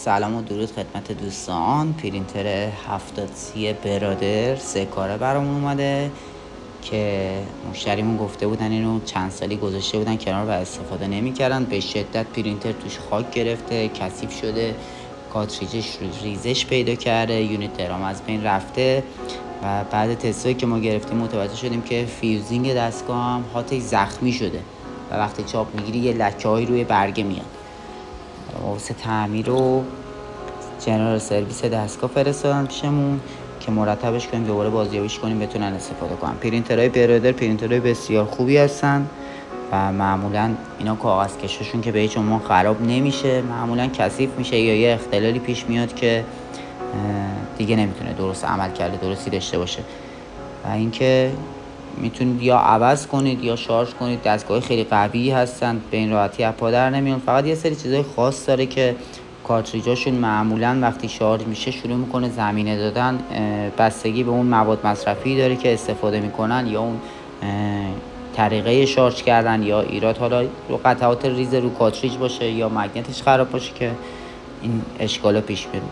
سلام و درود خدمت دوستان. پرینتر 7030 برادر 3 کاره برامون اومده که مشتریمون گفته بودن اینو چند سالی گذاشته بودن کنار و استفاده نمی‌کردن. به شدت پرینتر توش خاک گرفته، کثیف شده، کارتریجش ریزش پیدا کرده، یونیت درام از بین رفته و بعد تستایی که ما گرفتیم متوجه شدیم که فیوزینگ دستگاه هم هاتش زخمی شده و وقتی چاپ میگیری یه لکه‌هایی روی برگه میاد. واسه تعمیر و جنرال سرویس دستگاه فرستادن پیشمون که مرتبش کنیم، دوباره بازیابیش کنیم، بتونن استفاده کنن. پرینترهای برادر پرینترهای بسیار خوبی هستن و معمولا اینا کاغذ کششون که به هیچ عنوان خراب نمیشه، معمولا کثیف میشه یا یه اختلالی پیش میاد که دیگه نمیتونه درست عمل کرده درستی داشته باشه و اینکه میتونید یا عوض کنید یا شارژ کنید. دستگاه خیلی قوی هستن، به این راحتی از پا در نمیان. فقط یه سری چیزای خاص داره که کارتریجاشون معمولا وقتی شارژ میشه شروع میکنه زمینه دادن، بستگی به اون مواد مصرفی داره که استفاده میکنن یا اون طریقه شارژ کردن یا ایراد حالا رو قطعات ریز رو کارتریج باشه یا مگنتش خراب باشه که این اشکالا پیش میاد.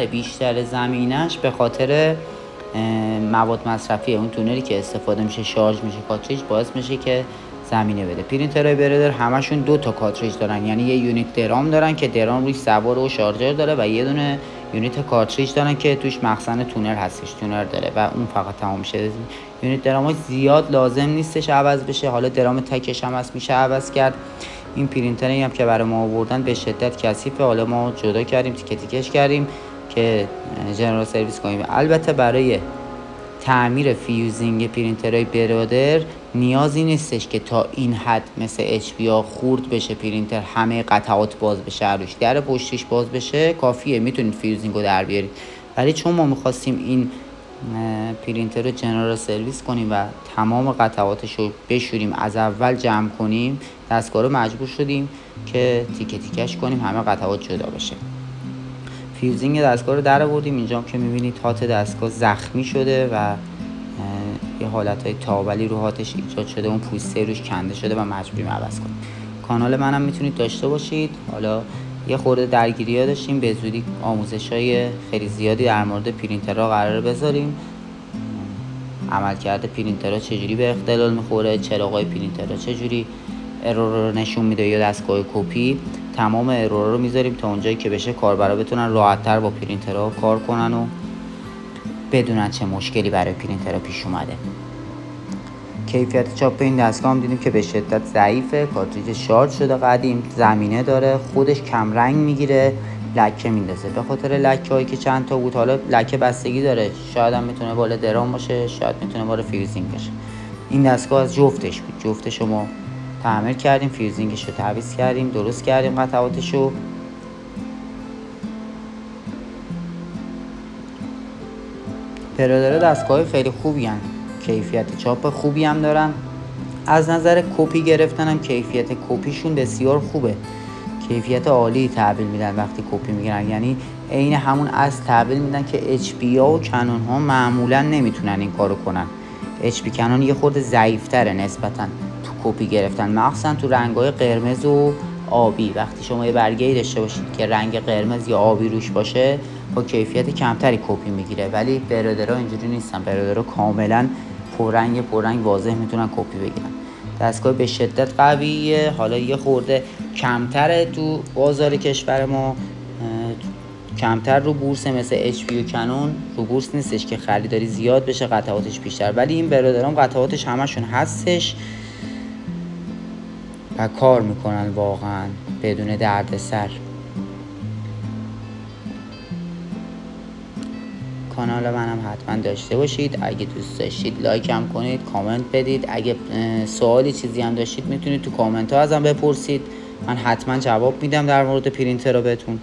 بیشتر زمینش به خاطر مواد مصرفی اون تونلی که استفاده میشه شارژ میشه کارتریج باعث میشه که زمینه بده. پرینترهای برادر همشون 2 تا کارتریج دارن، یعنی یه یونیت درام دارن که درام روش سوار و شارژر داره و یه دونه یونیت کارتریج دارن که توش مخزن تونر هستش، تونر داره و اون فقط تمام میشه. یونیت درامش زیاد لازم نیستش عوض بشه، حالا درام تکش هم هست میشه عوض کرد. این پرینتری هم که برای ما آوردن به شدت کثیفه، حالا ما جدا کردیم، تیکه تیکش کردیم که جنرال سرویس کنیم. البته برای تعمیر فیوزینگ پرینترهای برادر نیازی نیستش که تا این حد مثل اچ پی ها خورد بشه پرینتر، همه قطعات باز بشه، روش در پشتیش باز بشه کافیه، میتونید فیوزینگ رو در بیارید. ولی چون ما میخواستیم این پرینتر رو جنرال سرویس کنیم و تمام قطعاتش رو بشوریم، از اول جمع کنیم، دستگاه رو مجبور شدیم که تیکه تیکش کنیم، همه قطعات جدا بشه. فیوزینگ دستگاه رو در آوردیم. اینجا که میبینید هات دستگاه زخمی شده و یه حالتهای تابلی رو هاتش ایجاد شده، اون پوسته روش کنده شده و مجبوریم عوض کنیم. کانال منم میتونید داشته باشید. حالا یه خورده درگیری‌ها داشتیم، به زودی آموزش‌های خیلی زیادی در مورد پرینترها قرار بذاریم. عملکرد پرینترها چجوری به اختلال میخوره، چراغ‌های پرینترها چجوری ارور رو نشون میده یا دستگاه کپی. تمام ارور رو میذاریم تا اونجایی که بشه کاربرا بتونن راحت‌تر با پرینترها کار کنن و بدونن چه مشکلی برای پرینترها پیش اومده. کیفیت چاپ این دستگاه هم دیدیم که به شدت ضعیفه، کارتریج شارژ شده قدیم، زمینه داره، خودش کم رنگ میگیره، لکه میندازه. به خاطر لکه هایی که چند تا بود، حالا لکه بستگی داره، شاید هم میتونه بالا درام باشه، شاید میتونه بالا فیوزینگ باشه. این دستگاه از جفتش بود، جفتش ما تعمیر کردیم، فیوزینگش رو تعویض کردیم، درست کردیم قطعاتش رو. برادر دستگاه خیلی خوبی هن. کیفیت چاپ خوبی هم دارن. از نظر کپی گرفتن هم کیفیت کپیشون بسیار خوبه، کیفیت عالی تحویل میدن وقتی کپی میگیرن، یعنی عین همون از تحویل میدن که اچ پی ها و کنون ها معمولا نمیتونن این کارو کنن. اچ پی کنون یه خورده ضعیف‌تره نسبتا تو کپی گرفتن، مخصوصا تو رنگ‌های قرمز و آبی. وقتی شما یه برگه‌ای داشته باشید که رنگ قرمز یا آبی روش باشه با کیفیت کمتری کپی میگیره، ولی برادرها اینجوری نیستن، برادرها کاملا پررنگ واضح میتونن کپی بگیرن. دستگاه به شدت قویه، حالا یه خورده کمتره تو بازار کشور ما، کمتر رو بورس مثل اچ پی و کنون رو بورس نیستش که خریداری زیاد بشه قطعاتش بیشتر، ولی این برادرام قطعاتش همشون هستش و کار میکنن واقعا بدون دردسر. کانال منم حتما داشته باشید، اگه دوست داشتید لایک هم کنید، کامنت بدید، اگه سوالی چیزی هم داشتید میتونید تو کامنت ها ازم بپرسید، من حتما جواب میدم در مورد پرینتر رو بهتون.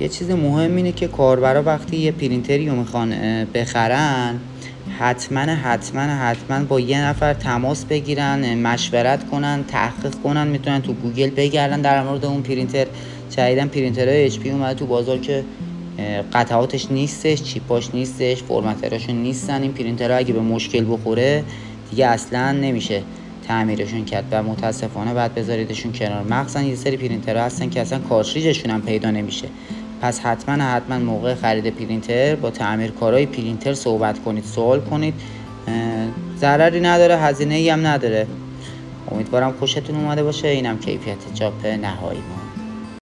یه چیز مهم اینه که کاربرا وقتی یه پرینتری رو میخوان بخرن حتما با یه نفر تماس بگیرن، مشورت کنن، تحقیق کنن، میتونن تو گوگل بگردن در مورد اون پرینتر. جدیدن پرینترهای اچ پی اومده تو بازار که قطعاتش نیستش، چیپاش نیستش، فرمتراشون نیستن. این پرینترها اگه به مشکل بخوره دیگه اصلا نمیشه تعمیرشون کرد و متاسفانه بعد بذاریدشون کنار. مخصوصا یه سری پرینترها هستن که اصلا کارتریجشون هم پیدا نمیشه. پس حتما موقع خرید پرینتر با تعمیرکارای پرینتر صحبت کنید، سوال کنید. ضرری نداره، هزینه‌ای هم نداره. امیدوارم خوشتون اومده باشه. اینم کیفیت چاپ نهایی ما.